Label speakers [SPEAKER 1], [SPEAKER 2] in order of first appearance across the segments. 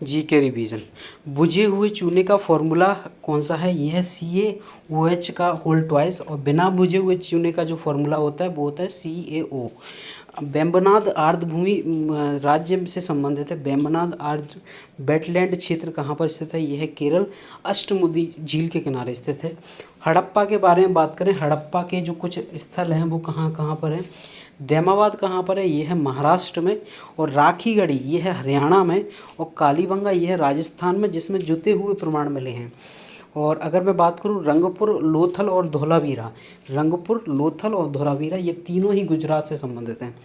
[SPEAKER 1] GK revision. बुझे हुए चूने का फॉर्मूला कौन सा है? ये है CaOH का होल ट्वाइस। और बिना बुझे हुए चूने का जो फॉर्मूला होता है वो होता है CaO। वेम्बनाड आर्द्रभूमि राज्य से संबंधित है। वेम्बनाड आर्द्र वेटलैंड क्षेत्र कहाँ पर स्थित है? यह है केरल, अष्टमुदी झील के किनारे स्थित है। हड़प्पा के बारे में बात करें, हड़प्पा के जो कुछ स्थल हैं वो कहाँ कहाँ पर हैं? दैमाबाद कहाँ पर है? ये है महाराष्ट्र में। और राखीगढ़ी ये है हरियाणा में। और कालीबंगा ये है राजस्थान में, जिसमें जुते हुए प्रमाण मिले हैं। और अगर मैं बात करूँ रंगपुर, लोथल और धोलावीरा, रंगपुर, लोथल और धोलावीरा ये तीनों ही गुजरात से संबंधित हैं।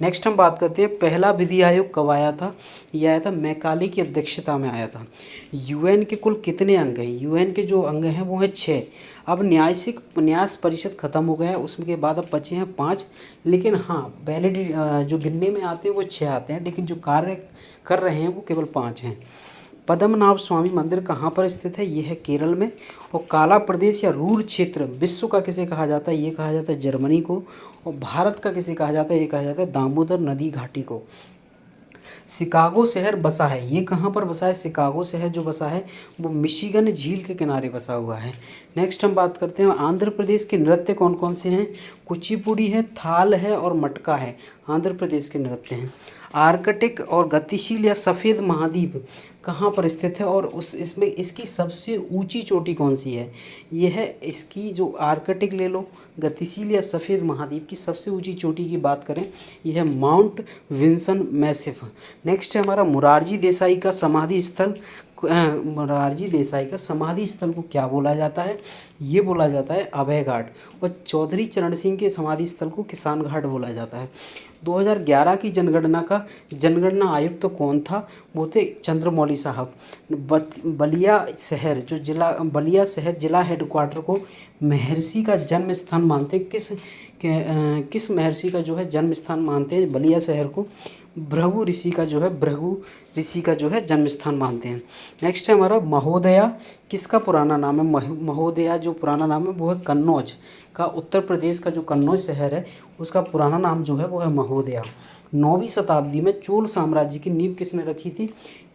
[SPEAKER 1] नेक्स्ट हम बात करते हैं पहला विधि आयोग कब आया था? ये आया था मैकाले की अध्यक्षता में आया था। यूएन के कुल कितने अंग हैं? यूएन के जो अंग हैं वो हैं 6। अब न्यास परिषद खत्म हो गया है, उसके बाद अब बचे हैं 5। लेकिन हाँ, वैलिड जो गिनने में आते हैं वो 6 आते हैं, लेकिन जो कार्य कर रहे हैं वो केवल 5 हैं। पद्मनाभ स्वामी मंदिर कहाँ पर स्थित है? ये है केरल में। और काला प्रदेश या रूर क्षेत्र विश्व का किसे कहा जाता है? ये कहा जाता है जर्मनी को। और भारत का किसे कहा जाता है? ये कहा जाता है दामोदर नदी घाटी को। शिकागो शहर बसा है, ये कहाँ पर बसा है? शिकागो शहर जो बसा है वो मिशिगन झील के किनारे बसा हुआ है। नेक्स्ट हम बात करते हैं आंध्र प्रदेश के नृत्य कौन कौन से हैं? कुचिपुड़ी है, थाल है और मटका है, आंध्र प्रदेश के नृत्य हैं। आर्कटिक और गतिशील या सफ़ेद महाद्वीप कहाँ पर स्थित है? और इसमें इसकी सबसे ऊंची चोटी कौन सी है? ये है इसकी जो आर्कटिक ले लो, गतिशील या सफ़ेद महाद्वीप की सबसे ऊंची चोटी की बात करें, यह है माउंट विंसन मैसिफ। नेक्स्ट है हमारा मुरारजी देसाई का समाधि स्थल। मुरारजी देसाई का समाधि स्थल को क्या बोला जाता है? ये बोला जाता है अभय घाट। और चौधरी चरण सिंह के समाधि स्थल को किसान घाट बोला जाता है। 2011 की जनगणना आयुक्त तो कौन था? वो थे चंद्रमौली साहब। बलिया शहर जिला हेडक्वार्टर को महर्षि का जन्म स्थान मानते हैं। किस महर्षि का जो है जन्म स्थान मानते हैं बलिया शहर को? भृगु ऋषि का जो है जन्म स्थान मानते हैं। नेक्स्ट है हमारा महोदया किसका पुराना नाम है? महोदया जो पुराना नाम है वो है कन्नौज का, उत्तर प्रदेश का जो कन्नौज शहर है उसका पुराना नाम जो है वो है महोदया। 9वीं शताब्दी में चोल साम्राज्य की नींव किसने रखी थी?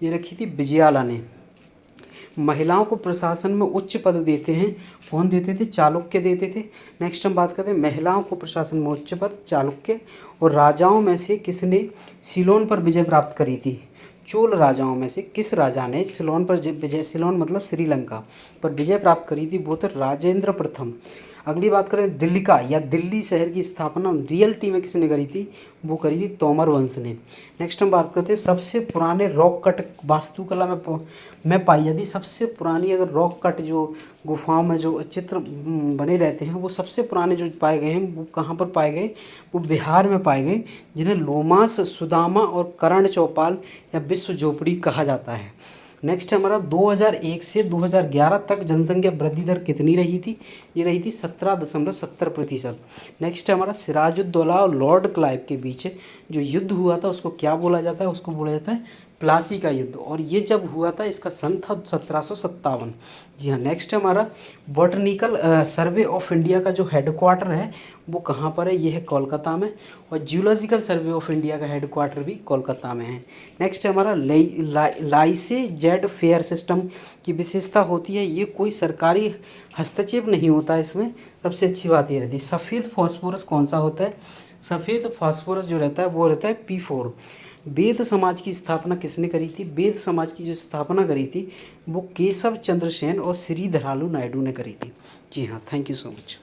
[SPEAKER 1] ये रखी थी विजयाला ने। महिलाओं को प्रशासन में उच्च पद देते हैं, कौन देते थे? चालुक्य देते थे। नेक्स्ट हम बात करते हैं महिलाओं को प्रशासन में उच्च पद, चालुक्य। और राजाओं में से किसने सीलोन पर विजय प्राप्त करी थी? चोल राजाओं में से किस राजा ने सीलोन पर विजय, सीलोन मतलब श्रीलंका पर विजय प्राप्त करी थी? वो तो राजेंद्र प्रथम। अगली बात करें दिल्ली का या दिल्ली शहर की स्थापना रियलिटी में किसने करी थी? वो करी थी तोमर वंश ने। नेक्स्ट हम बात करते हैं सबसे पुराने रॉक कट वास्तुकला में पाई जाती सबसे पुरानी अगर रॉक कट जो गुफाओं में जो चित्र बने रहते हैं वो सबसे पुराने जो पाए गए हैं वो कहाँ पर पाए गए? वो बिहार में पाए गए, जिन्हें लोमास, सुदामा और कर्ण चौपाल या विश्व झोपड़ी कहा जाता है। नेक्स्ट हमारा 2001 से 2011 तक जनसंख्या वृद्धि दर कितनी रही थी? ये रही थी 17.70%। नेक्स्ट हमारा सिराजुद्दौला और लॉर्ड क्लाइव के बीच जो युद्ध हुआ था उसको क्या बोला जाता है? उसको बोला जाता है प्लासी का युद्ध। और ये जब हुआ था इसका सन था 1757। जी हाँ। नेक्स्ट हमारा बॉटनिकल सर्वे ऑफ इंडिया का जो हेडक्वार्टर है वो कहाँ पर है? ये है कोलकाता में। और जियोलॉजिकल सर्वे ऑफ इंडिया का हेडक्वार्टर भी कोलकाता में है। नेक्स्ट हमारा लाइसे जेड फेयर सिस्टम की विशेषता होती है, ये कोई सरकारी हस्तक्षेप नहीं होता इसमें। सबसे अच्छी बात ये रहती है सफ़ेद फास्फोरस कौन सा होता है? सफ़ेद फास्फोरस जो रहता है वो रहता है P4। वेद समाज की स्थापना किसने करी थी? वेद समाज की जो स्थापना करी थी वो केशव चंद्र सेन और श्री धरालू नायडू ने करी थी। जी हाँ, थैंक यू सो मच।